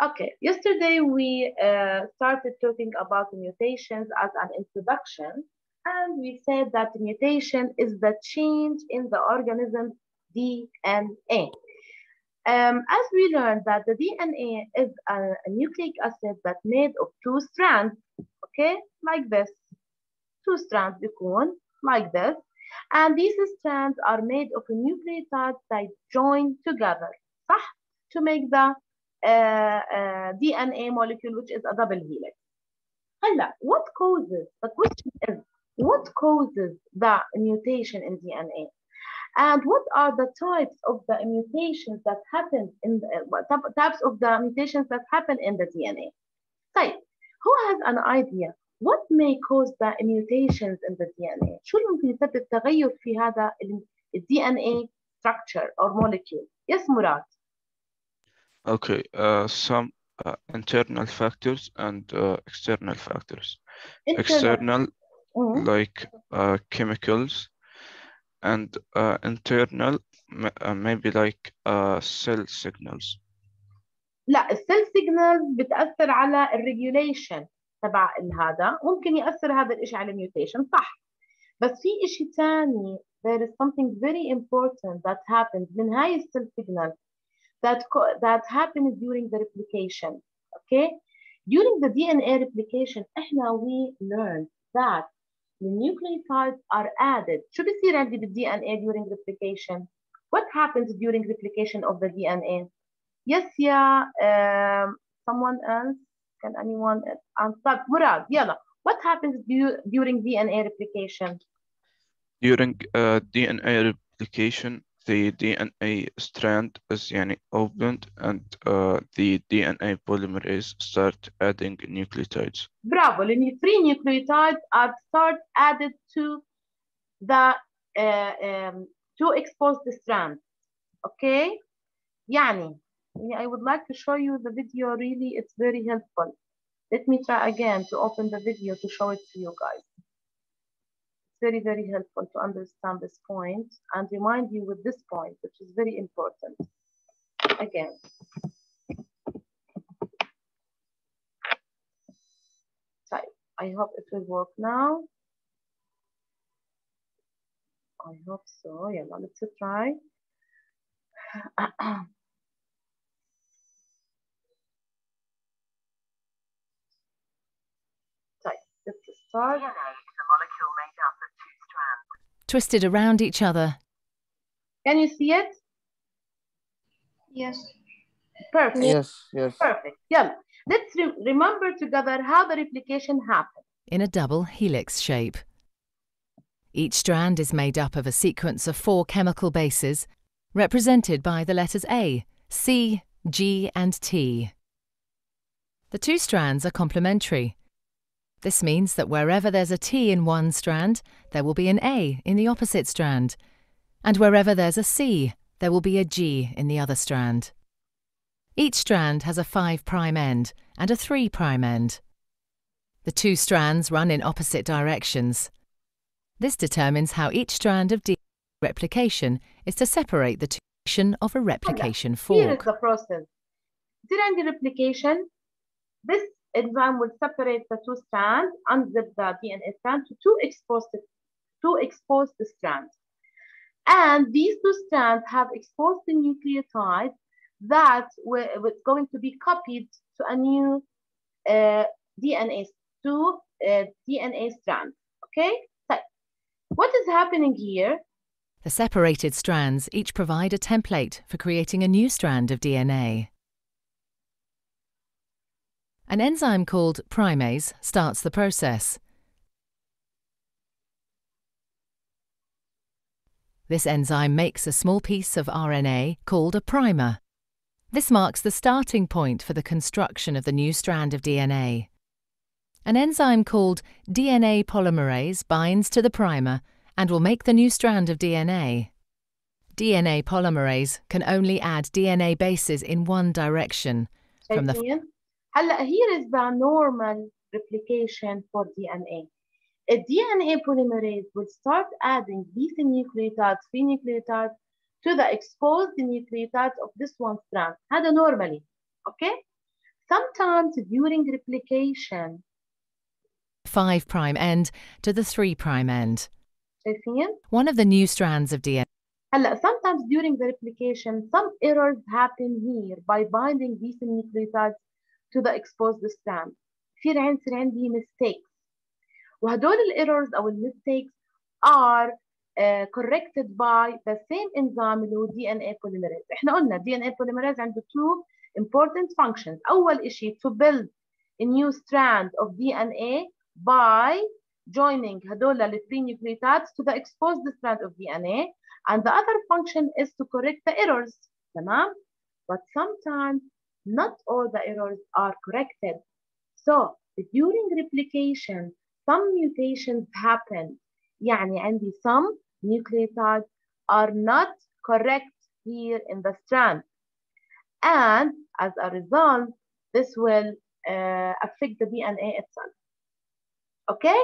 Okay, yesterday we started talking about mutations as an introduction, and we said that mutation is the change in the organism's DNA. As we learned that the DNA is a nucleic acid that made of two strands, okay, like this. Two strands بيكون like this, and these strands are made of nucleotides that join together, صح? To make the DNA molecule, which is a double helix. هلا, the question is, what causes the mutation in DNA? And what are the types of the mutations that happen in the types of the mutations that happen in the DNA? طيب, who has an idea what may cause the mutations in the DNA? شو اللي ممكن يسبب تغير في هذا ال DNA structure or molecule? Yes, Murad. Okay, some internal factors and external factors. External, like chemicals, and internal, maybe like cell signals. لا, السيل سيجنالز بتأثر على الريجوليشن تبع هذا، ممكن يأثر هذا الشيء على الميوتيشن، صح. بس في شيء ثاني, there is something very important that happens من هاي السيل سيجنال that happens during the replication. Okay, during the DNA replication احنا we learned that the nucleotides are added. شو بيصير عندي بالدي ان اي during replication? What happens during replication of the DNA? Yes, yeah. Someone else? Can anyone answer? Murad, يلا. What happens during DNA replication? During DNA replication, the DNA strand is opened and the DNA polymerase start adding nucleotides. Bravo. Free nucleotides are start added to the to expose the strand. Okay? يعني I would like to show you the video. Really, it's very helpful. Let me try again to open the video to show it to you guys. It's very, very helpful to understand this point and remind you with this point, which is very important. Again. Type. I hope it will work now. I hope so. Yeah, let's try. Let's start. DNA is a molecule made up of two strands, twisted around each other. Can you see it? Yes. Perfect. Yes. Perfect. Yeah. Let's remember together how the replication happens. In a double helix shape. Each strand is made up of a sequence of 4 chemical bases, represented by the letters A, C, G, and T. The 2 strands are complementary. This means that wherever there's a T in one strand, there will be an A in the opposite strand, and wherever there's a C, there will be a G in the other strand. Each strand has a 5' end and a 3' end. The 2 strands run in opposite directions. This determines how each strand of DNA replication is to separate the 2 of a replication fork. Here is the process. During the replication, this enzyme will separate the 2 strands, unzip the DNA strand to expose the strands. And these 2 strands have exposed the nucleotide that was going to be copied to a new DNA strand. Okay? So, what is happening here? The separated strands each provide a template for creating a new strand of DNA. An enzyme called primase starts the process. This enzyme makes a small piece of RNA called a primer. This marks the starting point for the construction of the new strand of DNA. An enzyme called DNA polymerase binds to the primer and will make the new strand of DNA. DNA polymerase can only add DNA bases in one direction. From the here is the normal replication for DNA. A DNA polymerase will start adding these nucleotides, free nucleotides, to the exposed nucleotides of this one strand. هذا normally, okay? Sometimes during replication 5' end to the 3' end. شايفين؟ One of the new strands of DNA هلا sometimes during the replication some errors happen here by binding these nucleotides to the exposed strand. يصير عندي mistakes. وهدول الايرورز او mistakes are corrected by the same enzyme اللي هو DNA polymerase. احنا قلنا DNA polymerase عنده two important functions. أول شيء to build a new strand of DNA by joining هدول ال 3 nucleotides to the exposed strand of DNA, and the other function is to correct the errors. تمام؟ But sometimes not all the errors are corrected. So during replication some mutations happen. يعني عندي some nucleotides are not correct here in the strand, and as a result this will affect the DNA itself. Okay?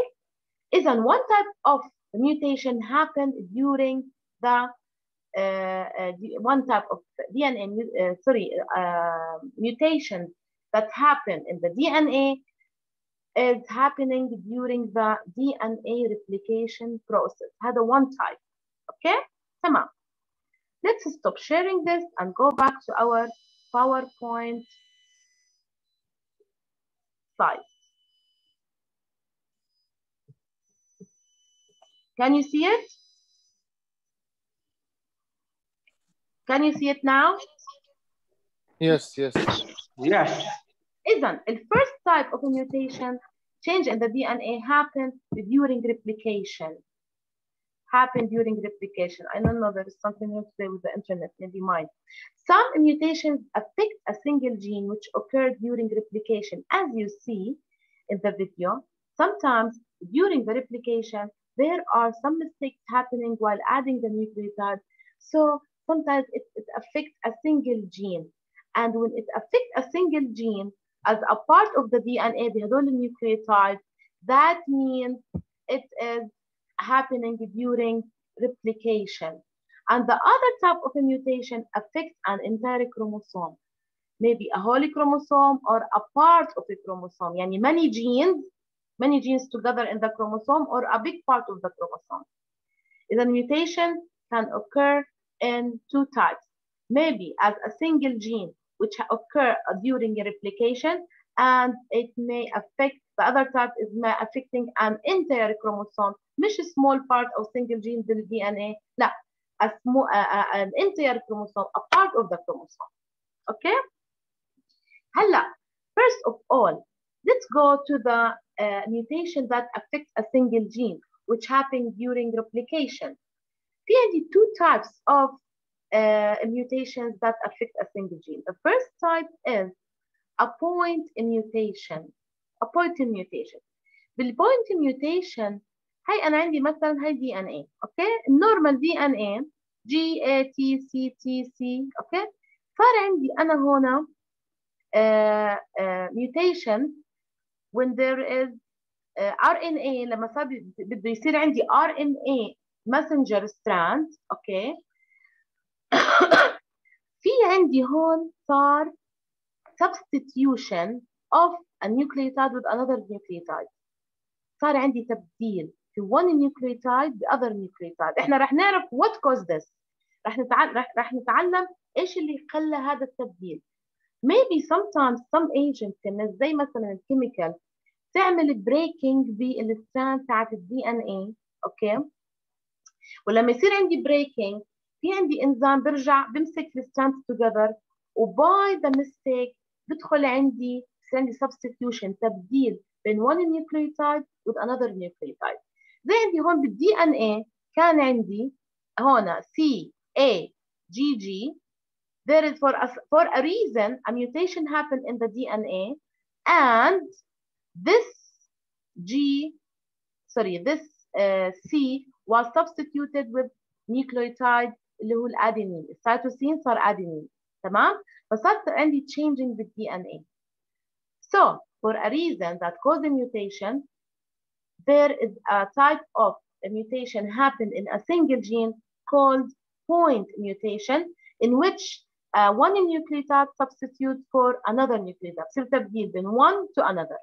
إذا one type of mutation happened during the one type of DNA mutation that happened in the DNA is happening during the DNA replication process. هذا one type. Okay? تمام. Let's stop sharing this and go back to our PowerPoint slide. Can you see it? Can you see it now? Yes, yes. Yes. إذن the first type of a mutation change in the DNA happened during replication. I don't know, there is something wrong today with the internet, maybe mine. Some mutations affect a single gene which occurred during replication. As you see in the video, sometimes during the replication, there are some mistakes happening while adding the nucleotide. So sometimes it affects a single gene. And when it affects a single gene as a part of the DNA, the whole nucleotide, that means it is happening during replication. And the other type of a mutation affects an entire chromosome, maybe a whole chromosome or a part of a chromosome, yani many genes together in the chromosome or a big part of the chromosome. The mutation can occur in two types, maybe as a single gene which occur during a replication, and it may affect the other type is affecting an entire chromosome, مش a small part of single gene in the DNA, لا, an entire chromosome, a part of the chromosome. Okay? هلا, first of all, let's go to the mutation that affects a single gene, which happens during replication. في عندي two types of mutations that affect a single gene. The first type is a point mutation. A point mutation. بالpoint mutation هاي أنا عندي مثلا هاي DNA. Okay? Normal DNA GATCTC. Okay? صار عندي أنا هنا mutation when there is RNA. لما صار بده يصير عندي RNA messenger strand. Okay? في عندي هون صار substitution of a nucleotide with another nucleotide. صار عندي تبديل في one nucleotide ب other nucleotide. احنا رح نعرف what caused this. رح نتعلم ايش اللي خلى هذا التبديل. Maybe sometimes some agents كنا زي مثلا الكيميكال تعمل breaking بالستراند تاعت DNA. اوكي؟ ولما يصير عندي breaking في عندي انزيم برجع بمسك الستراند together، وباي ذا ميستيك بدخل عندي substitution تبديل بين one nucleotide with another nucleotide. زي عندي هون بالدي ان اي كان عندي هون CAGG. There is for a reason a mutation happened in the DNA, and this C was substituted with nucleotide اللي هو الادينين. السيتوسين صار ادينين. تمام؟ فصارت عندي changing the DNA. So for a reason that caused a mutation, there is a type of a mutation happened in a single gene called point mutation, in which one nucleotide substitute for another nucleotide، بصير تبديل بين one to another.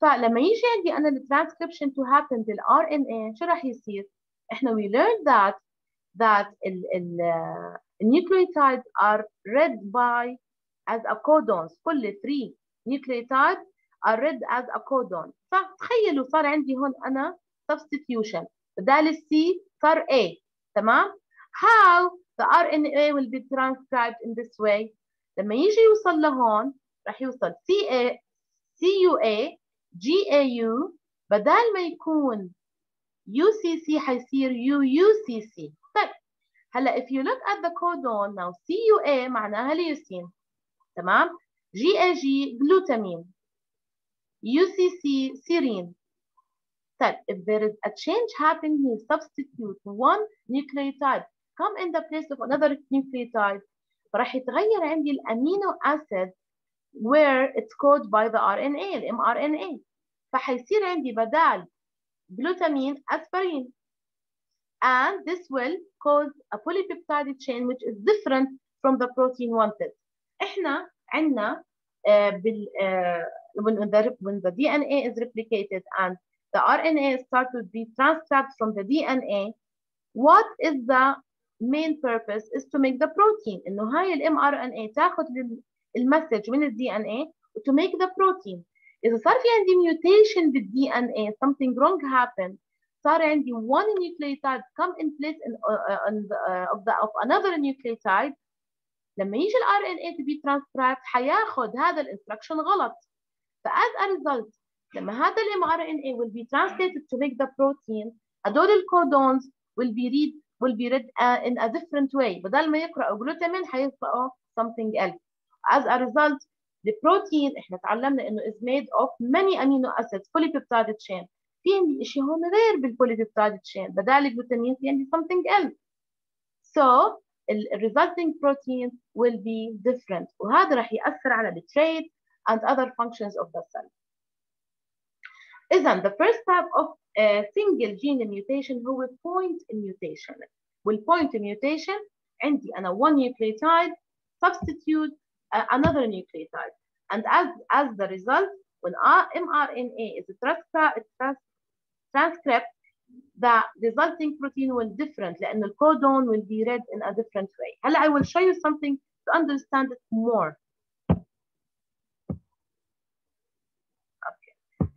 فلما يجي عندي أنا الترانسكريبشن to happen بال RNA شو راح يصير؟ إحنا we learned that nucleotides are read by as a codons. كل 3 nucleotides are read as a codon. فتخيلوا صار عندي هون أنا substitution، بدال الC صار A. تمام؟ How the RNA will be transcribed in this way؟ لما يجي يوصل لهون راح يوصل CUA GAU، بدال ما يكون UCC حيصير UUCC. طيب هلا if you look at the codon now CUA معناها leucine، تمام؟ GAG glutamine، UCC serine. طيب if there is a change happening here, substitute one nucleotide come in the place of another nucleotide، فراح يتغير عندي الامينو acid where it's coded by the RNA ال mRNA، فحيصير عندي بدال glutamine aspirin، and this will cause a polypeptide chain which is different from the protein wanted. احنا عندنا when the DNA is replicated and the RNA start to be transcribed from the DNA, what is the main purpose is to make the protein. إنه هاي ال mRNA تاخذ المسج من ال DNA to make the protein. إذا صار في عندي mutation بال DNA, something wrong happened, صار عندي one nucleotide come in place of another nucleotide، لما يجي ال RNA to be transcribed حياخذ هذا الانستركشن غلط. as a result لما هذا ال mRNA will be translated to make the protein، هدول الكودونز will be read in a different way. بدل ما يقرأوا glutamine حيقرأوا something else. As a result the protein احنا تعلمنا انه is made of many amino acids polypeptide chain. في عندي شيء هون غير بالpolypeptide chain، بدال الجلوتامين في عندي something else. So the resulting protein will be different، وهذا راح يأثر على the trait and other functions of the cell. إذن the first type of single gene mutation هو point mutation. والpoint mutation عندي أنا one nucleotide substitute another nucleotide, and as the result when mRNA is transcribed the resulting protein will different لأن الcodon will be read in a different way. هلا I will show you something to understand it more.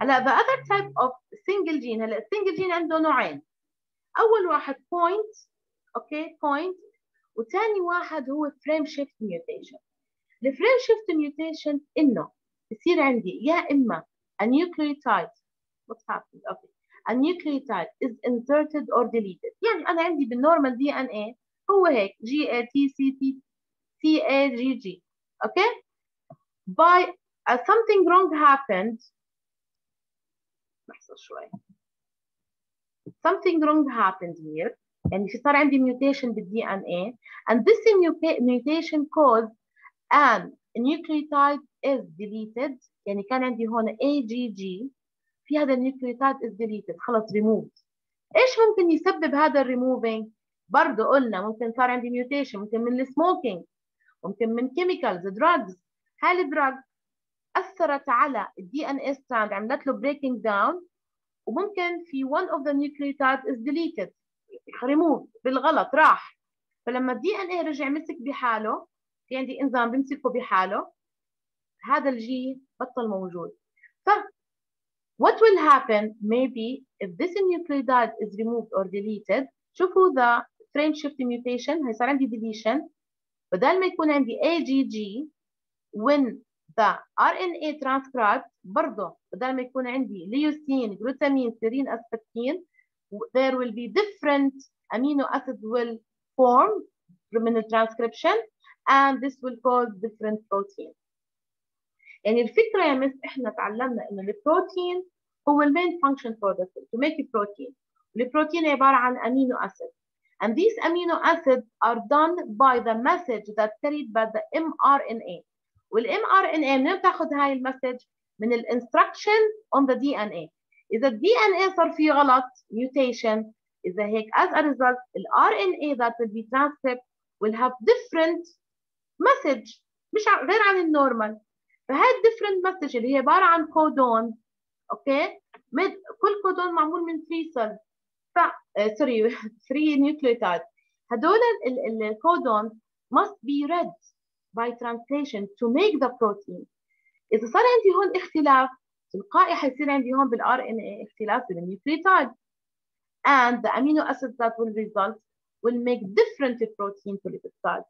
هلا the other type of single gene، هلا السنجل جين عنده نوعين، أول واحد point، point، وثاني واحد هو frame shift mutation. الفريم shift mutation إنه بصير عندي يا إما a nucleotide what happens a nucleotide is inserted or deleted. يعني أنا عندي بالnormal DNA هو هيك GATCTCAGG by something wrong happened، لحظة شوي، something wrong happened here، يعني في صار عندي mutation بال DNA and this mutation caused and a nucleotide is deleted، يعني كان عندي هون AGG، في هذا النيوكليوتايد is deleted خلص removed. ايش ممكن يسبب هذا الريموفينج؟ برضه قلنا ممكن صار عندي mutation، ممكن من السموكينج، ممكن من chemicals drugs. هاي الدراج أثرت على الدي ان اس ستراند، عملت له breaking down، وممكن في one of the nucleotides is deleted removed بالغلط راح، فلما الدي ان اي رجع مسك بحاله، في عندي انزيم بيمسكه بحاله، هذا الجي بطل موجود. ف what will happen maybe if this nucleotide is removed or deleted؟ شوفوا the frame shift mutation هيصير عندي deletion، بدل ما يكون عندي AGG when the RNA transcribed برضه بدل ما يكون عندي leucine glutamine serine aspartame there will be different amino acids will form من the transcription and this will cause different protein. يعني الفكرة يا مس احنا تعلمنا انه البروتين هو main function for the cell to make a protein. البروتين عبارة عن amino acids and these amino acids are done by the message that carried by the mRNA. والmRNA منين بتاخذ هاي المسج؟ من الانستركشن on the DNA. إذا ال DNA صار فيه غلط mutation، إذا هيك as a result ال RNA that will be transcribed will have different مسج مش غير عن النورمال. فهاي الديفرنت مسج اللي هي عباره عن كودون، اوكي، كل كودون معمول من 3 سيلز، سوري 3 نيوكليوتايد. هدول الكودون must be read by translation to make the protein. إذا صار عندي هون اختلاف تلقائي حيصير عندي هون بالار ان اي اختلاف بالنيوكليوتايد. And the amino acids that will result will make different protein polypeptides.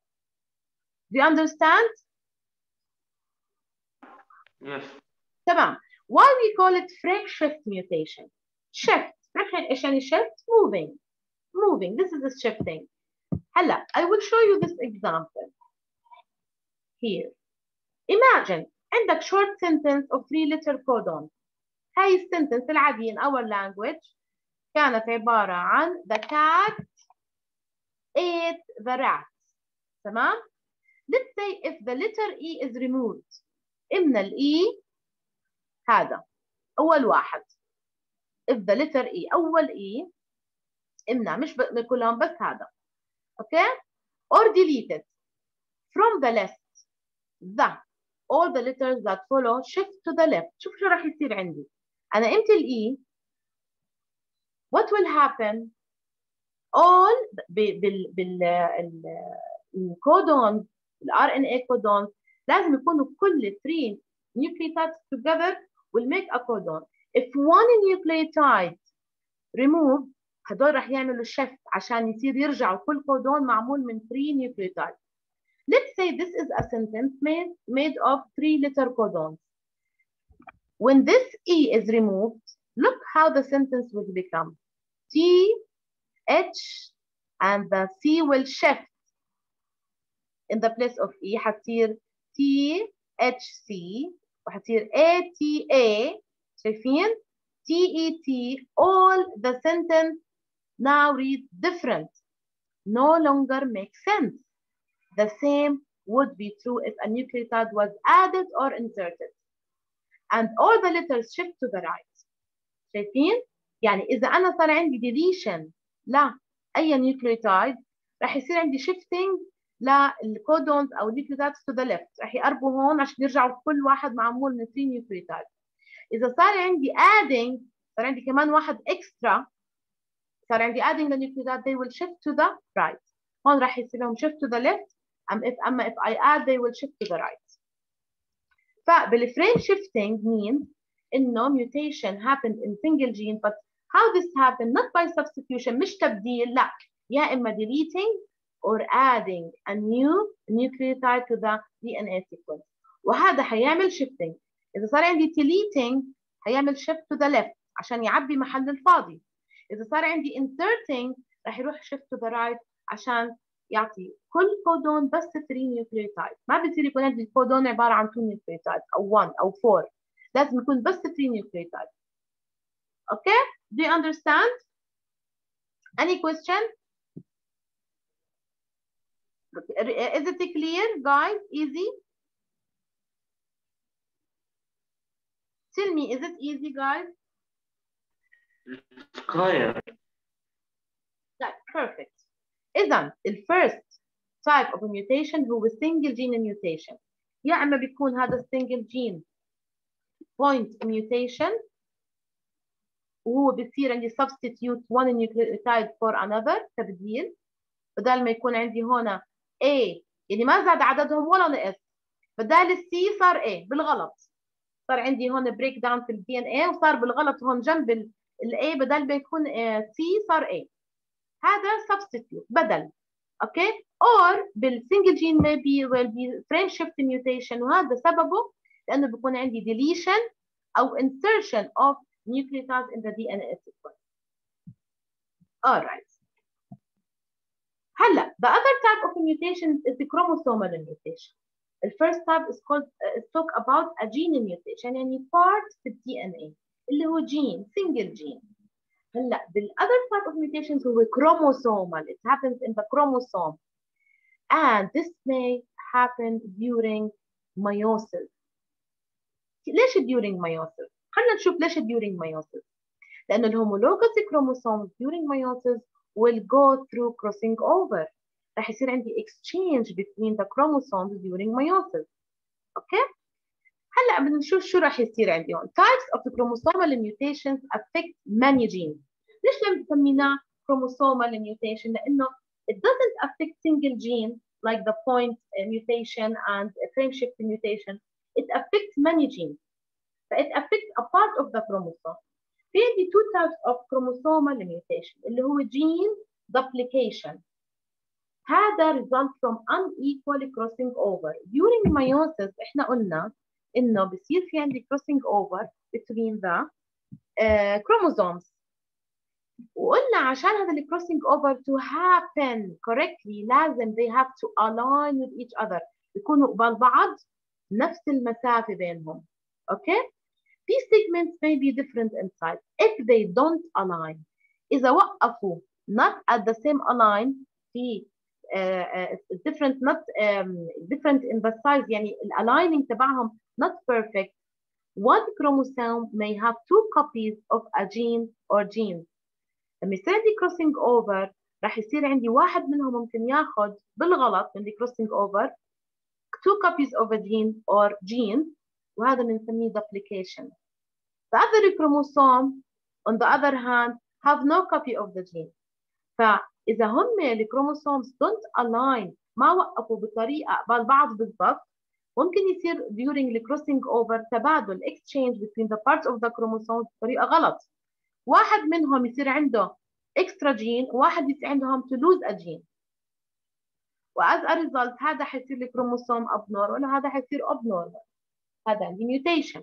Do you understand? Yes. تمام. Why we call it frame shift mutation? Shift. ايش يعني shift? Moving. Moving. This is the shifting. هلا I will show you this example. Here. Imagine عندك short sentence of 3-letter codon. هاي السنتنس العادية in our language كانت عبارة عن the cat ate the rat. تمام؟ Let's say if the letter E is removed. إن ال E هذا أول واحد. If the letter E أول E إمنع مش كلهم بس هذا. Okay? Or deleted. From the left. All the letters that follow shift to the left. شوف شو راح يصير عندي. أنا إمتى ال E what will happen? All الكودون الار ان اي كودون لازم يكونوا كل 3 nucleotides together will make a codon. If one nucleotide remove هدول راح يعملوا shift عشان يصير يرجعوا كل كودون معمول من 3 nucleotides. Let's say this is a sentence made of 3-letter codons. When this E is removed, look how the sentence will become. T, H, and the C will shift. In the place of E حتصير T, H, C وحتصير A, T, A. شايفين؟ T, E, T. All the sentence now read different. No longer makes sense. The same would be true if a nucleotide was added or inserted. And all the letters shift to the right. شايفين؟ يعني إذا أنا صار عندي deletion لا أي nucleotide راح يصير عندي shifting للكودونز أو nucleotides to the left. راح يقربوا هون عشان يرجعوا كل واحد معمول من 3 nucleotides. إذا صار عندي adding صار عندي كمان واحد extra صار عندي adding the nucleotide they will shift to the right. هون راح يصير لهم shift to the left. أما if I add they will shift to the right. فبالفريم shifting means إنه mutation happened in single gene but how this happened not by substitution مش تبديل لا يا إما deleting or adding a new nucleotide to the DNA sequence وهذا حيعمل shifting. إذا صار عندي deleting حيعمل shift to the left عشان يعبي محل الفاضي. إذا صار عندي inserting راح يروح shift to the right عشان يعطي كل كودون بس 3 نيوكليوتايد. ما بصير يكون عندي الكودون عبارة عن 2 نيوكليوتايد أو 1 أو 4. لازم يكون بس 3 نيوكليوتايد. Okay? Do you understand? Any question? Is it clear, guys? Easy? Tell me, is it easy, guys? It's clear. That's perfect. إذا الفيرست type of mutation هو single gene mutation. يا إما بيكون هذا single gene point mutation وهو بصير عندي substitute one nucleotide for another تبديل. بدل ما يكون عندي هنا A يعني ما زاد عددهم ولا نقص بدال السي صار A بالغلط. صار عندي هون break down في الدي ان اي وصار بالغلط هون جنب الاي بدل ما يكون سي صار A. هذا substitute بدل. اوكي or بالسنجل جين maybe will be frame shift mutation وهذا سببه لانه بيكون عندي deletion او insertion of nucleotides in the DNA sequence. Alright. هلا the other type of mutation is the chromosomal mutation. The first type is called talk about a gene mutation يعني part في DNA اللي هو gene single gene. هلا other type of mutations هو chromosomal. It happens in the chromosome and this may happen during meiosis. ليش during meiosis؟ خلينا نشوف ليش during meiosis. لأن الهومولوجous chromosomes during meiosis will go through crossing over. راح يصير عندي exchange between the chromosomes during meiosis. اوكي؟ هلا بدنا نشوف شو راح يصير عندي هون. Types of the chromosomal mutations affect many genes. ليش لم سميناه chromosomal mutation؟ لأنه it doesn't affect single gene like the point mutation and frame shift mutation. It affects many genes. فit affects a part of the chromosome. في عندي two types of chromosomal mutation اللي هو gene duplication. هذا result from unequal crossing over. During meiosis احنا قلنا انه بصير في عندي crossing over between the chromosomes. وقلنا عشان هذا ال crossing over to happen correctly لازم they have to align with each other. يكونوا قبال بعض نفس المسافة بينهم. Okay? These segments may be different in size if they don't align. إذا وقفوا not at the same align في different not different in the size يعني aligning تبعهم not perfect. One chromosome may have two copies of a gene or genes. لما يصير عندي crossing over راح يصير عندي واحد منهم ممكن ياخذ بالغلط من crossing over two copies of a gene or genes وهذا بنسميه duplication. The other chromosome on the other hand have no copy of the gene. فإذا هم الكروموسومز don't align ما وقفوا بطريقة قبال بعض بالضبط ممكن يصير during the crossing over تبادل exchange between the parts of the chromosomes بطريقة غلط. واحد منهم يصير عنده extra gene وواحد يصير عندهم to lose a gene. وas a result هذا حيصير الكروموسوم abnormal وهذا حيصير abnormal. هذا عندي mutation.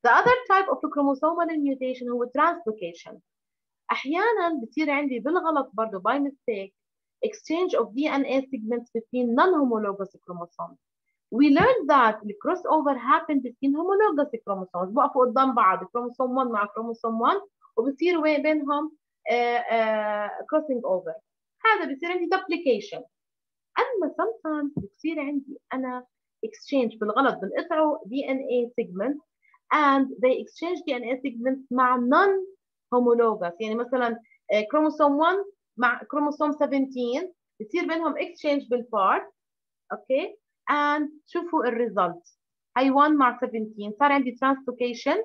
The other type of chromosomal mutation هو translocation. أحيانا بصير عندي بالغلط برضه by mistake exchange of DNA segments between non-homologous chromosomes. We learned that the crossover happened between homologous chromosomes. بقفوا قدام بعض chromosome 1 مع chromosome 1 وبصير بينهم crossing over. هذا بصير عندي duplication. أما sometimes بصير عندي أنا exchange بالغلط بنقطعوا DNA segments and they exchange DNA segments مع non-homologous. يعني مثلا chromosome 1 مع chromosome 17 بصير بينهم exchange بالبارت. اوكي and شوفوا الريزلت هي 1 مع 17 صار عندي translocation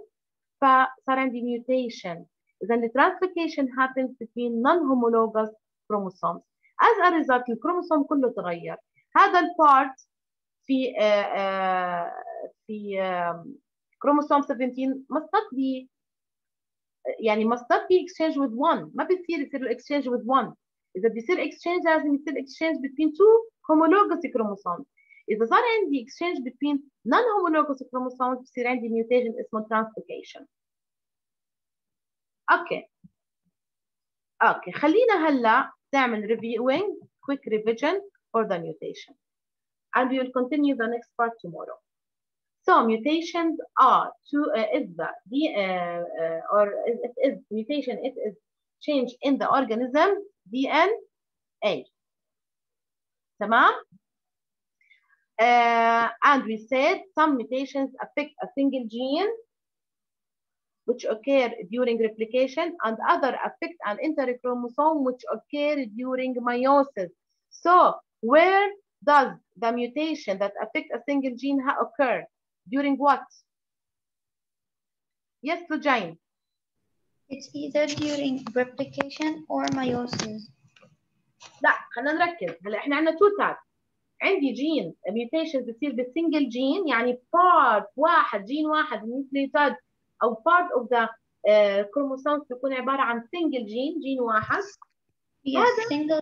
فصار عندي mutation. إذا ال translocation happens between non-homologous chromosomes. As a result الكروموسوم كله تغير. هذا البارت في chromosome 17 must not be يعني must not be exchanged with one. ما بيصير يصير exchange with one. إذا بيصير exchange لازم يصير exchange between two homologous chromosomes. إذا صار عندي exchange between non-homologous chromosomes بصير عندي mutation اسمه translocation. أوكي خلينا هلا نعمل reviewing quick revision for the mutation and we will continue the next part tomorrow. So mutations are mutation is change in the organism DNA. تمام? And we said some mutations affect a single gene which occur during replication and other affect an entire chromosome which occur during meiosis. So where does the mutation that affect a single gene occur? During what? Yes, Lujain. It's either during replication or meiosis. لا خلينا نركز. هلا احنا عندنا two types. عندي جين mutation بتصير بالسنجل جين يعني part واحد جين واحد nucleotide او part of the chromosomes بيكون عباره عن single جين واحد. Yes, single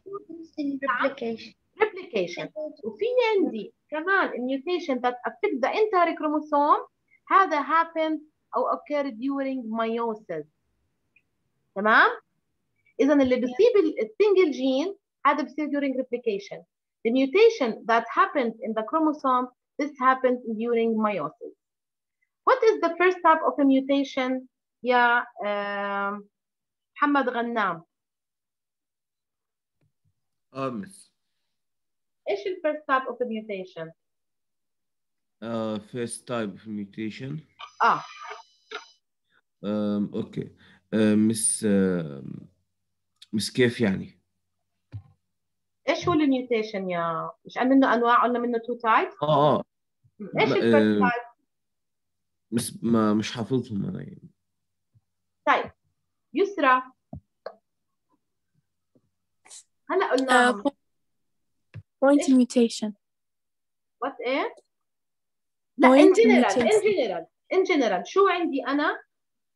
in replication. replication. وفي عندي كمان mutation that affect the entire chromosome هذا happens أو occur during meiosis. تمام؟ إذا اللي بيصيب السنجل جين هذا بيصير during replication. The mutation that happens in the chromosome this happens during meiosis. What is the first type of a mutation يا محمد غنام؟ مس إيش ال first type of a mutation؟ first type of mutation اوكي مس كيف يعني؟ ايش هو الميوتيشن يا مش منه انواع قلنا منه تو تايبس اه ايش الفيرست تايب؟ مش حافظهم انا يعني. طيب يسرى هلا قلناهم point mutation. وات ايه؟ لا Point in general mutation. in general in general شو عندي انا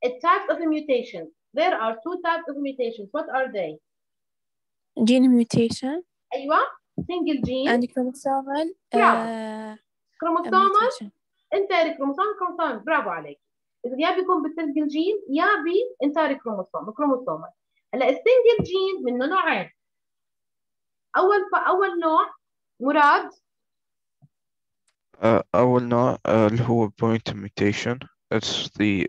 التايبس of mutations there are two types of mutations what are they؟ Gene mutation ايوه single gene and chromosomal كروموسومال mutation. انتاري كروموسوم برافو عليك. اذا يا بيكون بالسنجل جين يا بانتاري كروموسومال. هلا السنجل جين منه نوعين. اول نوع مراد أول نوع اللي هو point mutation. It's the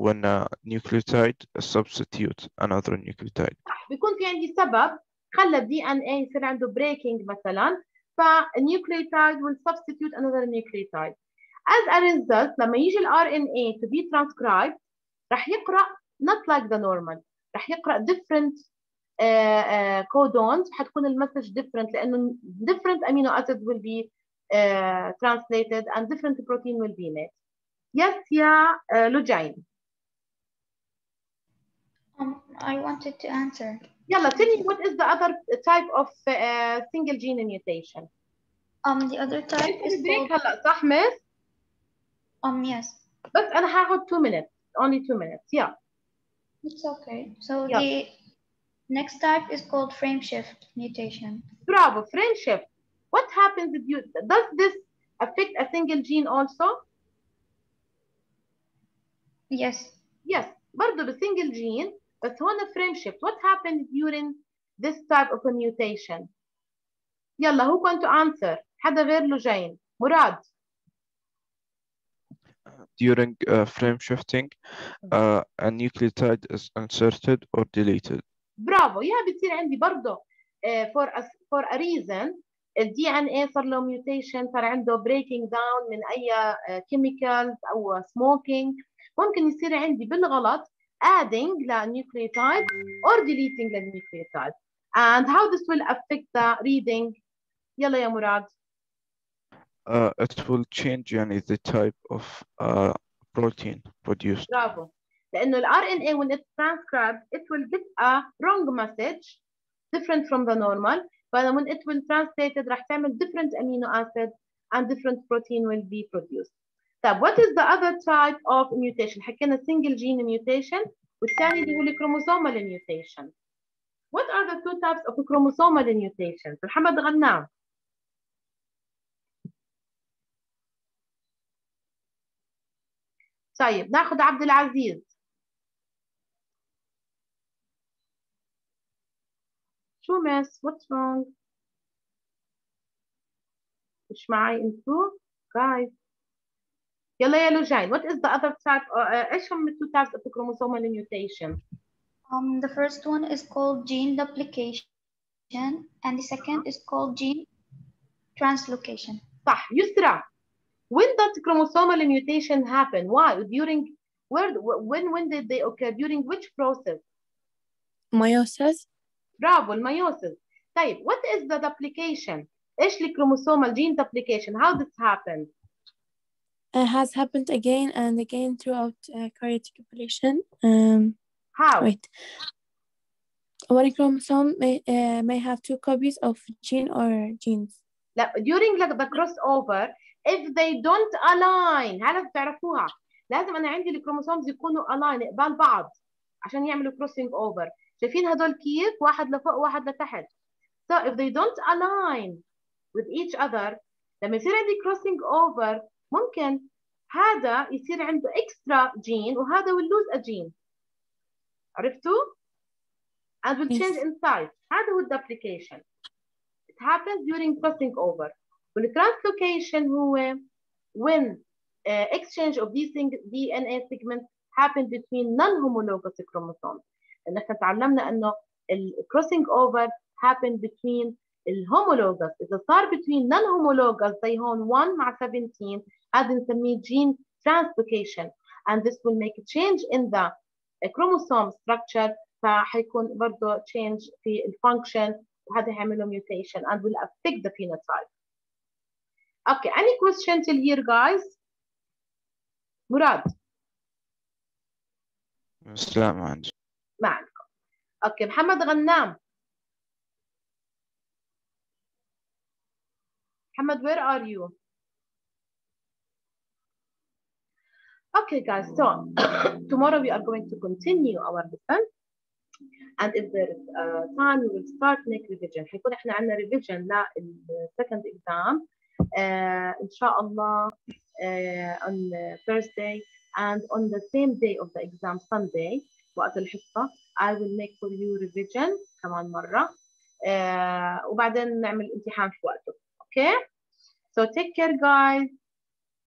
when a nucleotide substitute another nucleotide. بيكون في عندي سبب خلى الدي ان اي يصير عنده بريكنج مثلا فالنيوكليوتايد will substitute another nucleotide. As a result لما يجي ال RNA to be transcribed راح يقرأ not like the normal راح يقرأ different codons حتكون المسج different لأنه different amino acid will be translated and different protein will be made. Yes يا لجين. I wanted to answer. يلا tell me what is the other type of single gene mutation. The other type is بريك called هلا صح مس؟ yes. بس أنا هاخد 2 minutes only 2 minutes yeah. It's okay. So Yeah. the next type is called frame shift mutation. Bravo, frame shift. What happens if you does this affect a single gene also? Yes. Yes, برضه بالsingle gene بس هون frame shift. What happens during this type of a mutation? يلا who going to answer؟ حدا غير لجين. مراد. During frame shifting, a nucleotide is inserted or deleted. برافو يا بتصير عندي برضه for a reason الدي ان اي صار له mutation صار عنده breaking down من اي chemicals او smoking ممكن يصير عندي بالغلط adding للنيوكليوتايد or deleting للنيوكليوتايد and how this will affect the reading يلا يا مراد. It will change يعني the type of protein produced. برافو لانه ال RNA when it's transcribed it will get a wrong message different from the normal but when it will translate it راح تعمل different amino acid and different protein will be produced. طيب what is the other type of mutation؟ حكينا single gene mutation والثاني اللي هو الكروموسومال mutation. What are the two types of chromosomal mutations؟ محمد غنام. طيب ناخذ عبد العزيز. شو مس؟ What's wrong؟ مش معي انتو؟ guys. يلا يا لوجين. What is the other type؟ ايش هم two types of chromosomal mutation؟ The first one is called gene duplication and the second is called gene translocation. صح. يسرى. When does chromosomal mutation happen? Why? During when did they occur? During which process? Meiosis. برافو الميوسيس. طيب what is the duplication؟ ايش الكروموسومال gene duplication؟ How this happens؟ Has happened again and again throughout karyotic population. How؟ Wait. One chromosome may have two copies of gene or genes. لا during the crossover if they don't align هذا بتعرفوها لازم انا عندي الكروموسومز يكونوا align قبال بعض عشان يعملوا crossing over. شايفين هدول كيف واحد لفوق واحد لتحت. So if they don't align with each other لما يصير عندي crossing over ممكن هذا يصير عنده extra gene وهذا will lose a gene. عرفتوا؟ and will change in size. هذا هو duplication. It happens during crossing over. والtranslocation هو when exchange of these DNA segments happen between non-homologous chromosomes. لأن احنا تعلمنا إنه crossing over happen between الهومولوجس. إذا صار between non-homologous زي هون 1 مع 17 هذا نسميه gene translocation and this will make a change in the chromosome structure فحيكون برضه change في الفانكشن وهذا هيعمل له mutation and will affect the phenotype. Okay, any question till here guys? مراد. السلام عندي. ما عندكم. اوكي محمد غنام. محمد where are you? Okay guys, so tomorrow we are going to continue our lesson and if there is time we will start make revision. حيكون احنا عندنا revision للsecond exam ان شاء الله on Thursday and on the same day of the exam Sunday وقت الحصة I will make for you revision كمان مرة وبعدين نعمل امتحان في وقته. Okay? So take care guys.